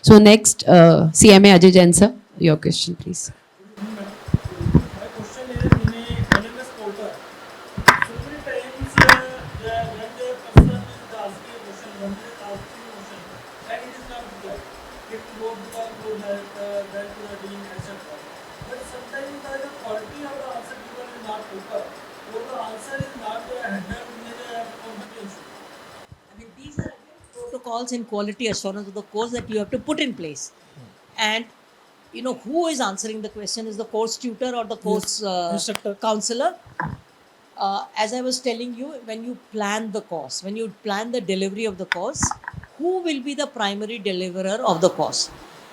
So next, CMA Ajay Jain sir, your question please. My question is in a LMS portal. So many times when the person is asking a question, one is asking a question, and it is not replied. It goes to the code, then to the dean, etc. But sometimes the quality of the answer given is not proper, or the answer is not handled in a competent issue. I mean, these are again protocols and quality assurance of the course that you have to put in place. And who is answering the question is the course tutor or the course Instructor. counselor. As I was telling you, when you plan the course, when you plan the delivery of the course, who will be the primary deliverer of the course?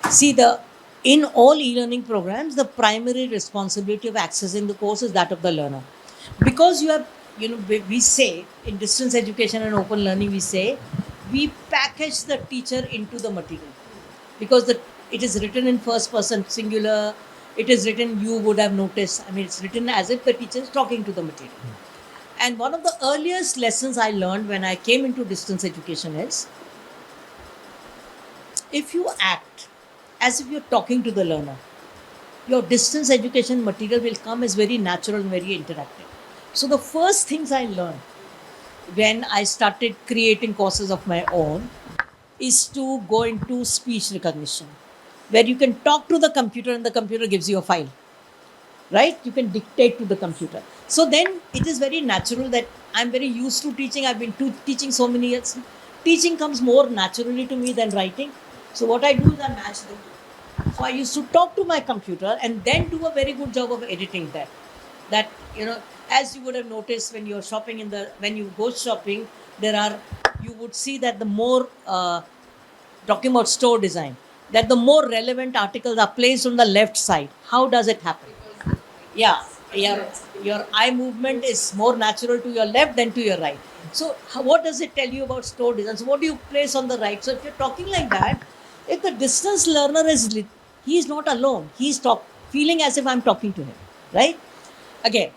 See, the in all e-learning programs, the primary responsibility of accessing the course is that of the learner, because you have, we say in distance education and open learning, we say we package the teacher into the material, because it is written in first person singular. It is written, you would have noticed, I mean, it's written as if the teacher is talking to the material. And one of the earliest lessons I learned when I came into distance education is, if you act as if you're talking to the learner, your distance education material will come as very natural and very interactive. So the first things I learned when I started creating courses of my own is to go into speech recognition, where you can talk to the computer and the computer gives you a file, right? You can dictate to the computer. So then it is very natural that I'm very used to teaching. I've been teaching so many years. Teaching comes more naturally to me than writing. So what I do is I match the two. So I used to talk to my computer and then do a very good job of editing that. That, as you would have noticed when you're shopping when you go shopping, you would see that the more, talking about store design, that the more relevant articles are placed on the left side. How does it happen? Yeah, your eye movement is more natural to your left than to your right. So what does it tell you about store design? So what do you place on the right? So if you're talking like that, if the distance learner he is not alone. He's feeling as if I'm talking to him, right? Again,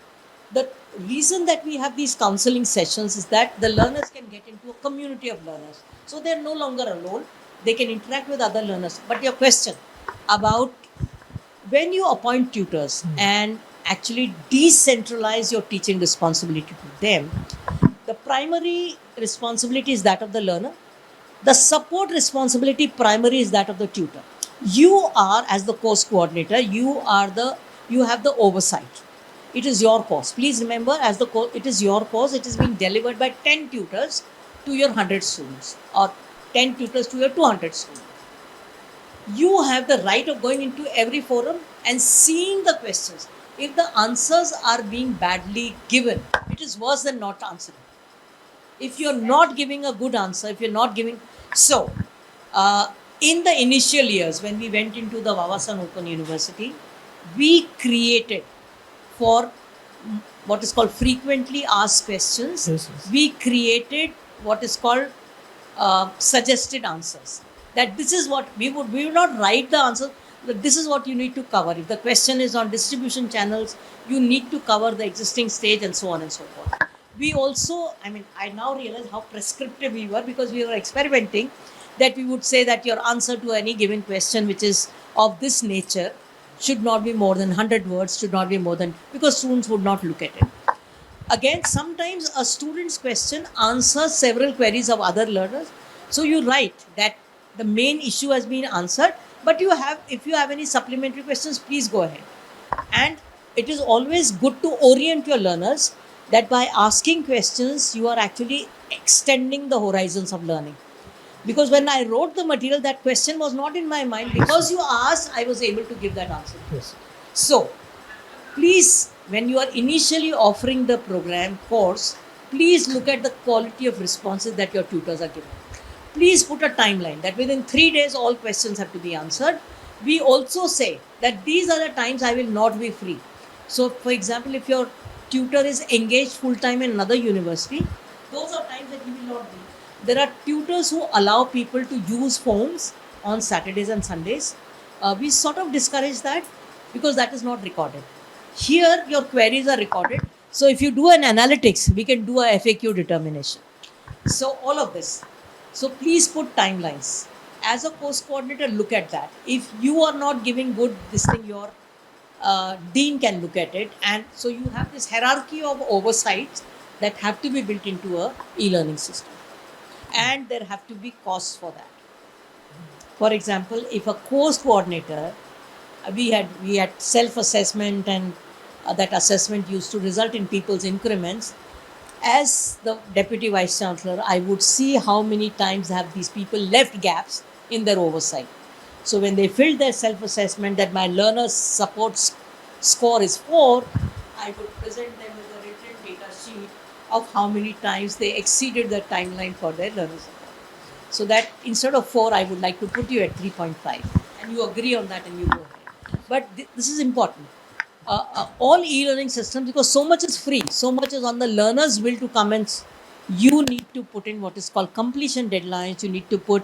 the reason that we have these counseling sessions is that the learners can get into a community of learners. So they're no longer alone. They can interact with other learners. But your question about when you appoint tutors and actually decentralize your teaching responsibility to them, the primary responsibility is that of the learner. The support responsibility primary is that of the tutor. You are, as the course coordinator, you have the oversight. It is your course. Please remember, it is your course. It is being delivered by 10 tutors to your 100 students, or 10 tutors to your 200 students. You have the right of going into every forum and seeing the questions. If the answers are being badly given, it is worse than not answering. If you're not giving a good answer, if you're not giving. So, in the initial years, when we went into the Vavasan Open University, we created for what is called frequently asked questions. Yes, yes. We created what is called suggested answers. That this is what we would not write the answer. That this is what you need to cover. If the question is on distribution channels, you need to cover the existing stage and so on and so forth. We also, I now realize how prescriptive we were, because we were experimenting, that we would say that your answer to any given question which is of this nature should not be more than 100 words, should not be more than, because students would not look at it. Again, sometimes a student's question answers several queries of other learners. So you write that the main issue has been answered, but if you have any supplementary questions, please go ahead. And it is always good to orient your learners that by asking questions, you are actually extending the horizons of learning. Because when I wrote the material, that question was not in my mind. Because you asked, I was able to give that answer. Yes. So, please, when you are initially offering the program course, please look at the quality of responses that your tutors are giving. Please put a timeline that within 3 days all questions have to be answered. We also say that these are the times I will not be free. So, for example, if your tutor is engaged full-time in another university, those are times that he will not be. There are tutors who allow people to use phones on Saturdays and Sundays. We sort of discourage that because that is not recorded. Here, your queries are recorded. So if you do an analytics, we can do a FAQ determination. So all of this. So please put timelines. as a course coordinator, look at that. If you are not giving good this thing, your dean can look at it, and so you have this hierarchy of oversights that have to be built into a e-learning system, and there have to be costs for that. For example, if a course coordinator, we had self-assessment, and that assessment used to result in people's increments. As the deputy vice chancellor, I would see how many times have these people left gaps in their oversight. So when they filled their self-assessment that my learners support score is 4, I would present them with a written data sheet of how many times they exceeded the timeline for their learner support. So that instead of 4, I would like to put you at 3.5, and you agree on that and you go ahead. But this is important. All e-learning systems, because so much is free, so much is on the learner's will to come, and you need to put in what is called completion deadlines, you need to put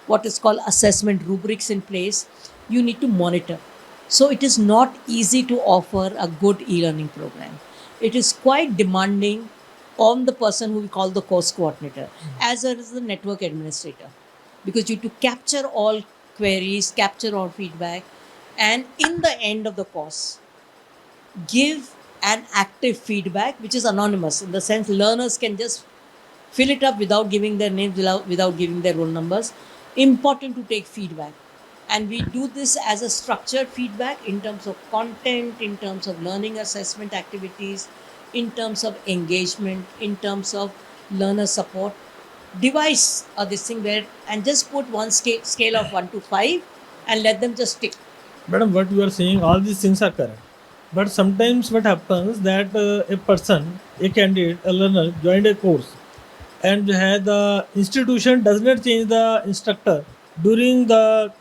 what is called assessment rubrics in place, you need to monitor. So it is not easy to offer a good e-learning program. It is quite demanding on the person who we call the course coordinator, as well as the network administrator, because you have to capture all queries, capture all feedback, and in the end of the course, give an active feedback which is anonymous, in the sense learners can just fill it up without giving their names, without giving their roll numbers. Important to take feedback, and we do this as a structured feedback in terms of content, in terms of learning assessment activities, in terms of engagement, in terms of learner support. Devise this thing where, and just put one scale of 1 to 5 and let them just tick. Madam, what you are saying, all these things are correct. But sometimes what happens that a person, a candidate, a learner joined a course, and the institution does not change the instructor during the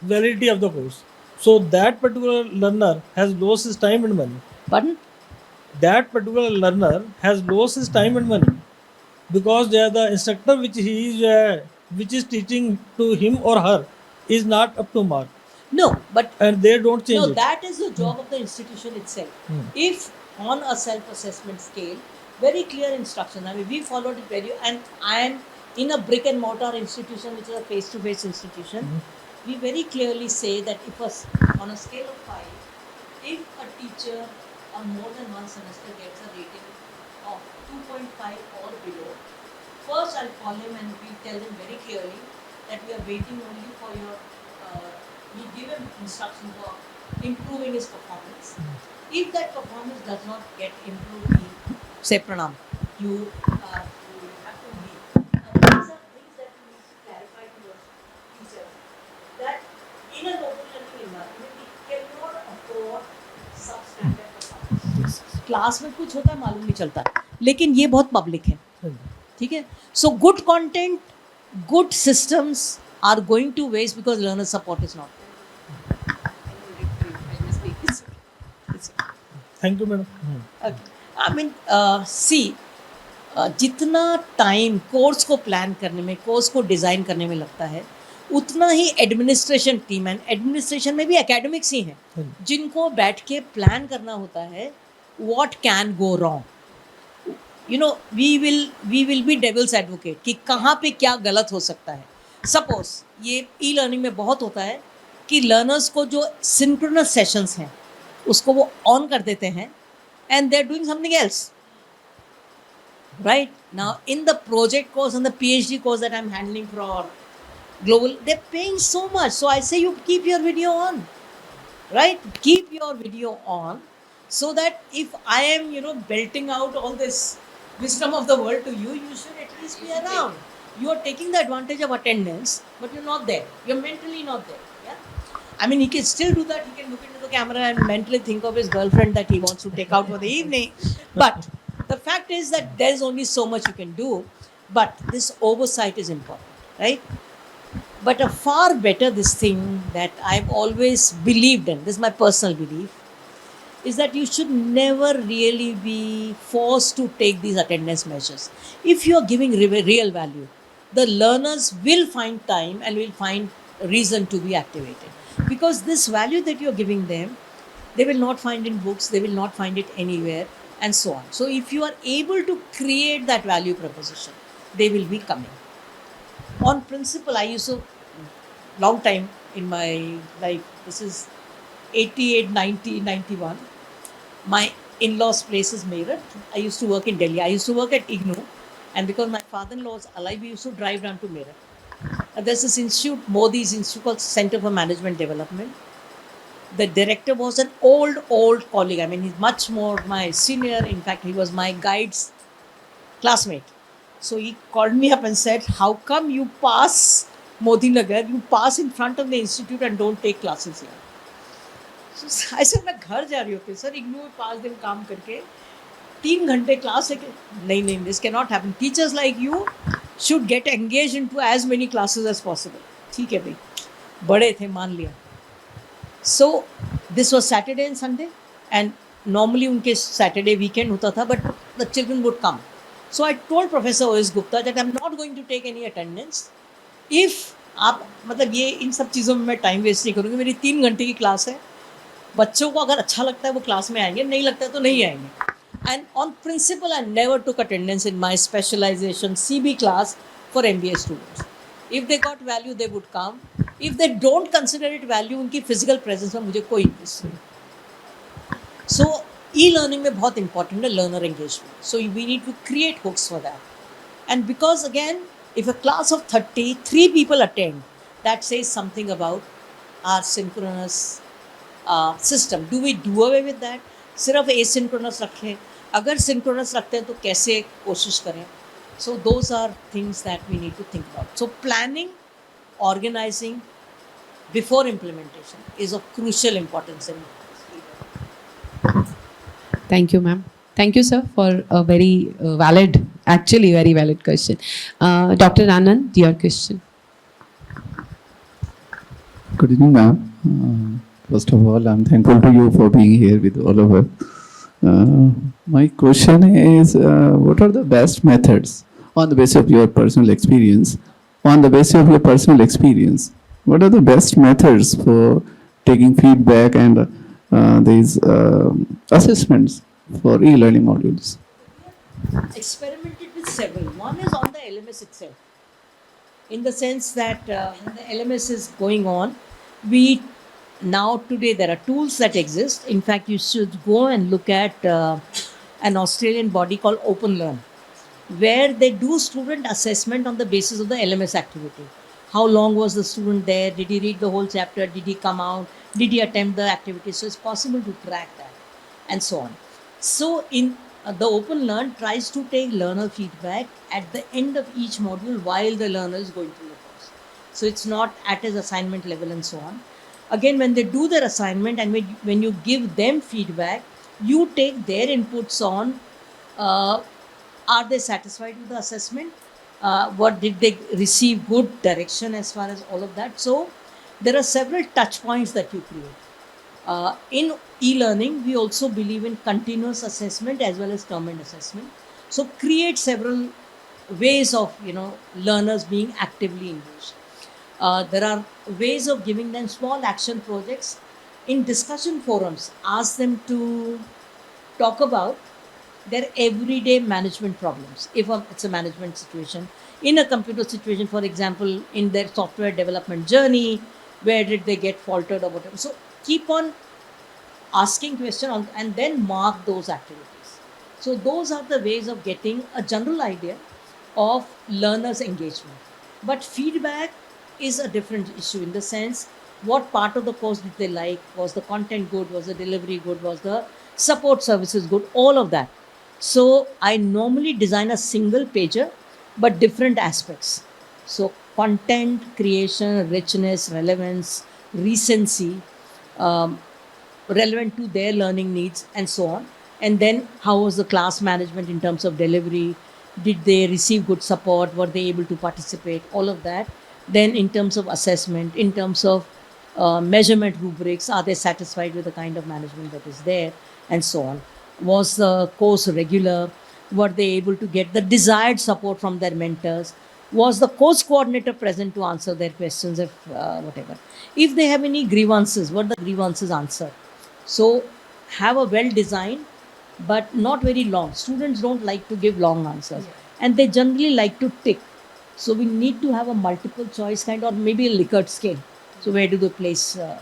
validity of the course. So that particular learner has lost his time and money. Pardon? That particular learner has lost his time and money, because the instructor which is teaching to him or her is not up to mark, No, but and they don't change no, it. that is the job of the institution itself. Hmm. If on a self-assessment scale, very clear instruction. I mean, we followed it very, and I am in a brick and mortar institution, which is a face-to-face institution. We very clearly say that on a scale of 5, if a teacher on more than one semester gets a rating of 2.5 or below, first I'll call him and we'll tell him very clearly that we are waiting only for your. We give him instructions for improving his performance. If that performance does not get improved, we say pranam. You have to leave. These are things that we need to clarify to your teacher, that in an open learning environment we cannot afford substandard performance. Class में कुछ होता है मालूम नहीं चलता, लेकिन ये बहुत पब्लिक है, ठीक है. So good content, good systems are going to waste because learner support is not there. Thank you, madam. I mean, see, जितना टाइम कोर्स को प्लान करने में, कोर्स को डिज़ाइन करने में लगता है, उतना ही एडमिनिस्ट्रेशन टीम, एंड एडमिनिस्ट्रेशन में भी एकेडमिक्स ही हैं जिनको बैठ के प्लान करना होता है what can go wrong. You know, we will be devil's advocate कि कहाँ पे क्या गलत हो सकता है. सपोज ये ई लर्निंग में बहुत होता है कि लर्नर्स को जो सिंक्रोनस सेशंस हैं उसको वो ऑन कर देते हैं and they're doing something else. Right? Now, in the project course and the PhD course that I'm handling for global, they're paying so much. So I say you keep your video on. Right? Keep your video on so that if I am, belting out all this wisdom of the world to you, you should at least be around. You are taking the advantage of attendance, but you're not there. You're mentally not there. I mean, he can still do that. He can look into the camera and mentally think of his girlfriend that he wants to take out for the evening. But the fact is that there's only so much you can do. But this oversight is important, right? But a far better this thing that I've always believed in, this is my personal belief, is that you should never really be forced to take these attendance measures. If you are giving real value, the learners will find time and will find reason to be activated. Because this value that you're giving them, they will not find in books, they will not find it anywhere, and so on. So if you are able to create that value proposition, they will be coming. On principle, I used to long time in my life. This is 88, 90, 91. My in-laws' place is Meerut. I used to work in Delhi. I used to work at IGNOU, and because my father-in-law was alive, we used to drive down to Meerut. There's this institute, Modi's institute called Center for Management Development. The director was an old colleague. I mean, he's much more my senior. In fact, he was my guide's classmate. So he called me up and said, "How come you pass Modi Nagar? You pass in front of the institute and don't take classes here?" So I said, मैं घर जा रही होती sir IGNOU में 5 दिन काम करके 3 घंटे क्लास है कि नहीं this cannot happen teachers like you should get engage in to as many classes as possible ठीक है भाई बड़े थे मान लिया so this was Saturday and Sunday and normally उनके सैटरडे वीकेंड होता था but the children would come so I told professor OS Gupta that I am not going to take any attendance if आप मतलब ये इन सब चीज़ों में मैं टाइम वेस्ट नहीं करूँगी मेरी 3 घंटे की क्लास है बच्चों को अगर अच्छा लगता है वो क्लास में आएंगे नहीं लगता है तो नहीं आएंगे and on principle I never took attendance in my specialization CB class for MBA students if they got value they would come if they don't consider it value उनकी फिजिकल प्रेजेंस में मुझे कोई इंटरेस्ट नहीं सो e learning में बहुत important है learner engagement so we need to create hooks for that and because again if a class of 33 people attend that says something about our synchronous system do we do away with that सिर्फ asynchronous रखें अगर synchronous रखते हैं तो कैसे कोशिश करें so those are things that we need to think about so planning organizing before implementation is of crucial importance in Thank you, ma'am. Thank you, sir, for a very valid, actually very valid question. Dr. Anand, your question. Good evening, ma'am. First of all, I'm thankful to you for being here with all of us. My question is, what are the best methods on the basis of your personal experience? On the basis of your personal experience, what are the best methods for taking feedback and these assessments for e-learning modules? experimented with several. One is on the LMS itself, in the sense that when the LMS is going on, we now today there are tools that exist. In fact, you should go and look at an Australian body called OpenLearn, where they do student assessment on the basis of the LMS activity. How long was the student there? Did he read the whole chapter? Did he come out? Did he attempt the activity? So it's possible to track that and so on. So in the OpenLearn tries to take learner feedback at the end of each module while the learner is going through the course. So it's not at his assignment level and so on. Again, when they do their assignment and when you give them feedback, you take their inputs on are they satisfied with the assessment? What did they receive good direction as far as all of that? So there are several touch points that you create. In e-learning, we also believe in continuous assessment as well as term end assessment. So create several ways of learners being actively engaged. There are ways of giving them small action projects in discussion forums. Ask them to talk about their everyday management problems. If it's a management situation, in a computer situation, for example, in their software development journey, where did they get faltered or whatever. So keep on asking questions and then mark those activities. So those are the ways of getting a general idea of learners' engagement. But feedback is a different issue in the sense, what part of the course did they like? Was the content good? Was the delivery good? Was the support services good? All of that. So I normally design a single pager, but different aspects. So content creation, richness, relevance, recency, relevant to their learning needs and so on. And then how was the class management in terms of delivery? Did they receive good support? Were they able to participate? All of that. Then in terms of assessment, in terms of measurement rubrics, are they satisfied with the kind of management that is there and so on? Was the course regular? Were they able to get the desired support from their mentors? Was the course coordinator present to answer their questions, if whatever? If they have any grievances, were the grievances answered? So have a well-designed but not very long. Students don't like to give long answers and they generally like to tick. So we need to have a multiple choice kind, or maybe a Likert scale. So where do they place? Uh,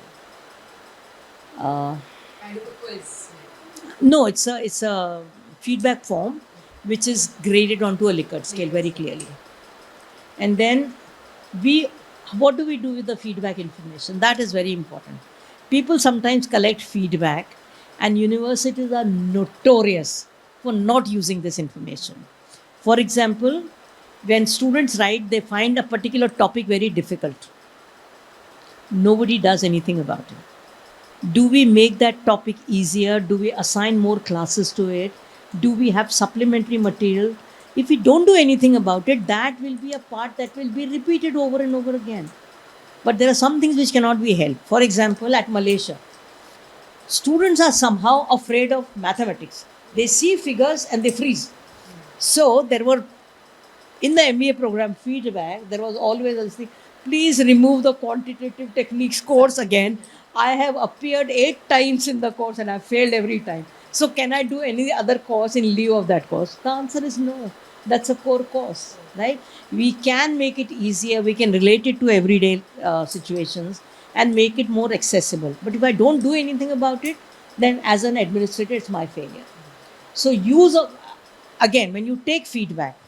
no, it's a feedback form which is graded onto a Likert scale very clearly. And then we, what do we do with the feedback information? That is very important. People sometimes collect feedback, and universities are notorious for not using this information. For example, when students write, they find a particular topic very difficult. Nobody does anything about it. Do we make that topic easier? Do we assign more classes to it? Do we have supplementary material? If we don't do anything about it, that will be a part that will be repeated over and over again. But there are some things which cannot be helped. For example, at Malaysia, students are somehow afraid of mathematics. They see figures and they freeze. So there were, in the MBA program feedback, there was always a thing, please remove the quantitative techniques course again. I have appeared 8 times in the course and I failed every time. So can I do any other course in lieu of that course? The answer is no. That's a core course, right? We can make it easier. We can relate it to everyday situations and make it more accessible. But if I don't do anything about it, then as an administrator, it's my failure. So again, when you take feedback,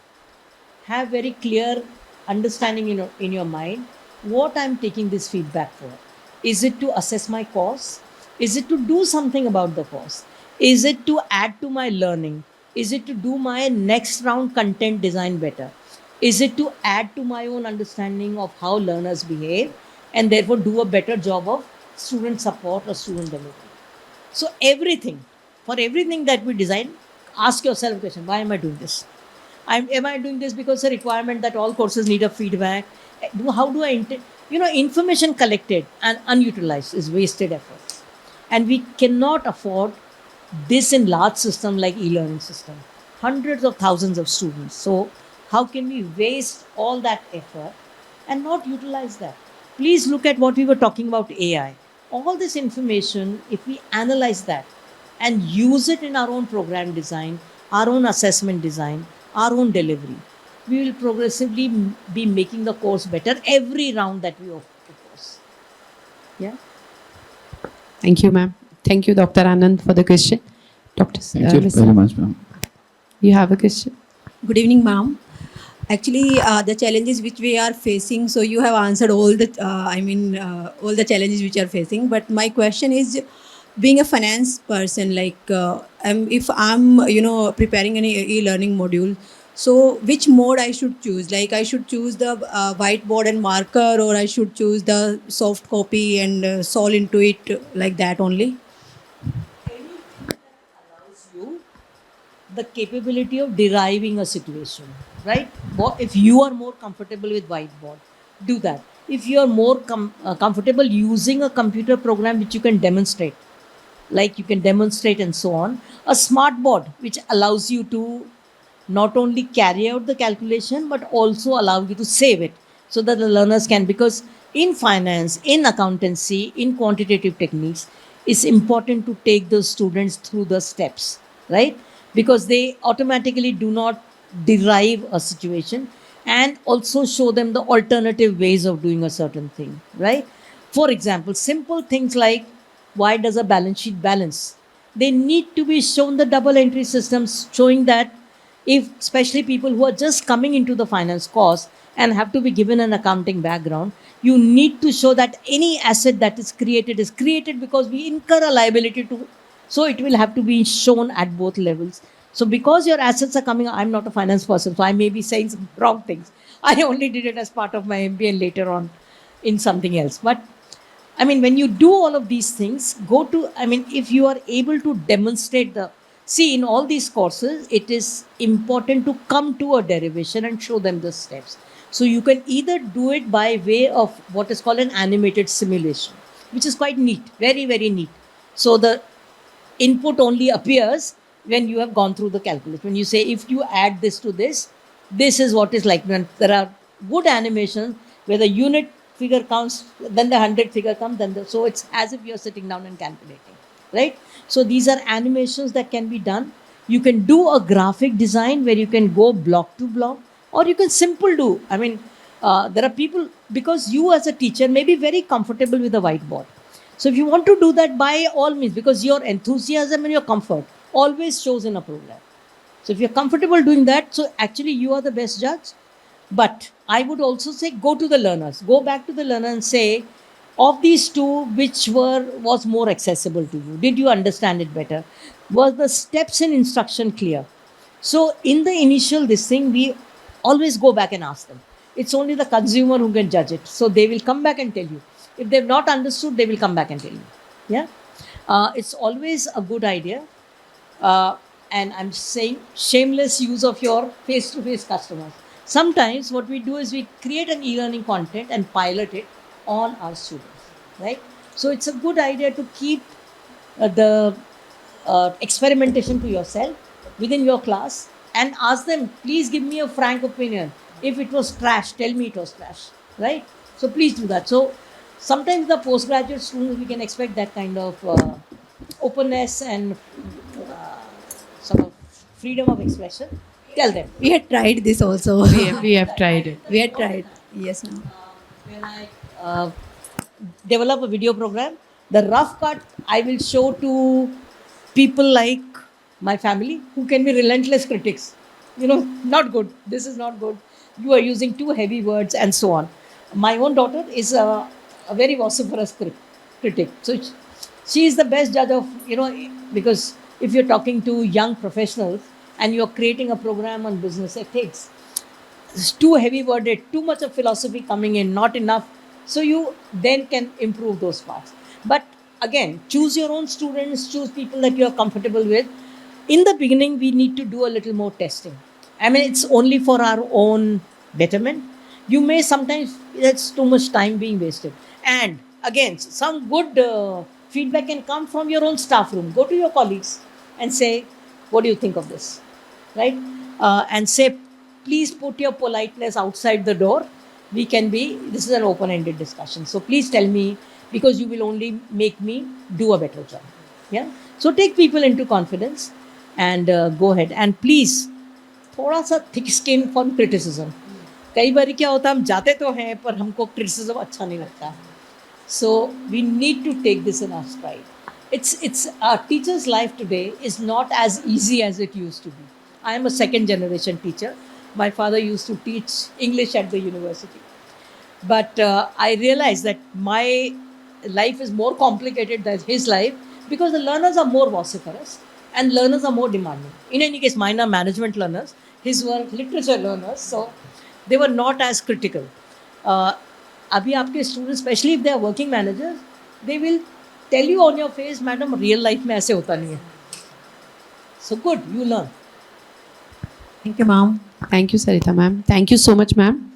have very clear understanding in your mind what I'm taking this feedback for. Is it to assess my course? Is it to do something about the course? Is it to add to my learning? Is it to do my next round content design better? Is it to add to my own understanding of how learners behave and therefore do a better job of student support or student delivery? So for everything that we design, ask yourself a question, why am I doing this? Am I doing this because it's a requirement that all courses need a feedback? How do I information collected and unutilized is wasted effort. And we cannot afford this in large system like e-learning system. Hundreds of thousands of students. So how can we waste all that effort and not utilize that? Please look at what we were talking about AI. All this information, if we analyze that and use it in our own program design, our own assessment design, our own delivery, we will progressively be making the course better every round that we offer the course. Yeah. Thank you, ma'am. Thank you, Dr. Anand, for the question. Dr. Thank you Mr. very much, ma'am. You have a question? Good evening, ma'am. Actually, the challenges which we are facing, so you have answered all the, all the challenges which are facing. But my question is, being a finance person, like if I'm, preparing any e-learning module, so which mode I should choose? Like I should choose the whiteboard and marker, or I should choose the soft copy and solve into it like that only? Anything that allows you the capability of deriving a situation, right? If you are more comfortable with whiteboard, do that. If you are more comfortable using a computer program which you can demonstrate, like you can demonstrate and so on, a smart board which allows you to not only carry out the calculation but also allow you to save it so that the learners can, because in finance, in accountancy, in quantitative techniques, it's important to take the students through the steps, right? Because they automatically do not derive a situation, and also show them the alternative ways of doing a certain thing, right? For example, simple things like, why does a balance sheet balance? They need to be shown the double entry systems, showing that if especially people who are just coming into the finance course and have to be given an accounting background, you need to show that any asset that is created because we incur a liability to, so it will have to be shown at both levels. So because your assets are coming, I'm not a finance person, so I may be saying some wrong things. I only did it as part of my MBA and later on in something else. But I mean, when you do all of these things, if you are able to demonstrate in all these courses, it is important to come to a derivation and show them the steps. So you can either do it by way of what is called an animated simulation, which is quite neat, very, very neat. So the input only appears when you have gone through the calculus. When you say, if you add this to this, this is what is like. When there are good animations where the unit figure counts, then the 100 figure comes, so it's as if you're sitting down and calculating, right? So these are animations that can be done. You can do a graphic design where you can go block to block. Or you can simple do. I mean, there are people, because you as a teacher may be very comfortable with the whiteboard. So if you want to do that, by all means, because your enthusiasm and your comfort always shows in a program. So if you're comfortable doing that, so actually you are the best judge. But I would also say go to the learners. Go back to the learner and say, of these two, which was more accessible to you? Did you understand it better? Was the steps in instruction clear? So in the initial this thing, we always go back and ask them. It's only the consumer who can judge it. So they will come back and tell you. If they've not understood, they will come back and tell you. Yeah, it's always a good idea. And I'm saying shameless use of your face-to-face customers. Sometimes what we do is we create an e-learning content and pilot it on our students, right? So it's a good idea to keep the experimentation to yourself within your class and ask them, please give me a frank opinion. If it was trash, tell me it was trash, right? So please do that. So sometimes the postgraduate students, we can expect that kind of openness and sort of freedom of expression. Tell them. We had tried this also. We have tried it. We had tried. Yes, ma'am. When I develop a video program, the rough cut I will show to people like my family who can be relentless critics. You know, not good. This is not good. You are using too heavy words and so on. My own daughter is a very vociferous critic. So she is the best judge of, you know, because if you're talking to young professionals and you're creating a program on business ethics, it's too heavy worded, too much of philosophy coming in, not enough. So you then can improve those parts. But again, choose your own students, choose people that you're comfortable with. In the beginning, we need to do a little more testing. I mean, it's only for our own betterment. You may sometimes, that's too much time being wasted. And again, some good feedback can come from your own staff room. Go to your colleagues and say, what do you think of this? Right? And say, please put your politeness outside the door. This is an open-ended discussion. So please tell me, because you will only make me do a better job. Yeah. So take people into confidence and go ahead. And please, थोड़ा सा thick skin for criticism. कई बार क्या होता है, हम जाते तो हैं पर हमको criticism अच्छा नहीं लगता. So we need to take this in our stride. It's our teacher's life today is not as easy as it used to be. I am a second generation teacher. My father used to teach English at the university. But I realized that my life is more complicated than his life because the learners are more vociferous and learners are more demanding. In any case, mine are management learners. His were literature learners. So they were not as critical. Abhi aapke students, especially if they are working managers, they will tell you on your face, madam, real life mein aise hota nahi hai. So good, you learn. Thank you, ma'am. Thank you, Sarita ma'am. Thank you so much, ma'am.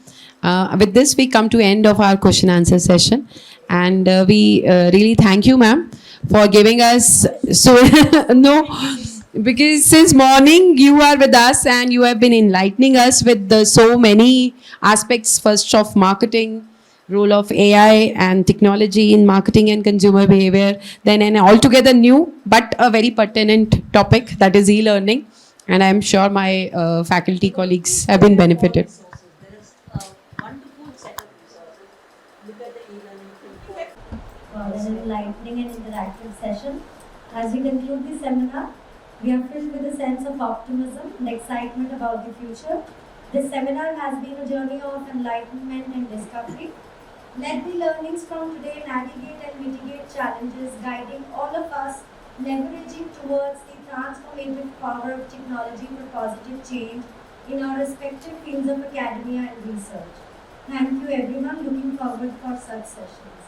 With this, we come to end of our question answer session, and we really thank you, ma'am, for giving us because since morning you are with us and you have been enlightening us with so many aspects. First of marketing, role of AI and technology in marketing and consumer behavior. Then an altogether new but a very pertinent topic, that is e-learning. And I am sure my faculty colleagues have been benefited. There is a wonderful set of resources. Look at the e-learning. An enlightening and interactive session. As we conclude the seminar, we are filled with a sense of optimism and excitement about the future. This seminar has been a journey of enlightenment and discovery. Let the learnings from today navigate and mitigate challenges, guiding all of us, leveraging towards the transformative power of technology for positive change in our respective fields of academia and research. Thank you everyone, looking forward for such sessions.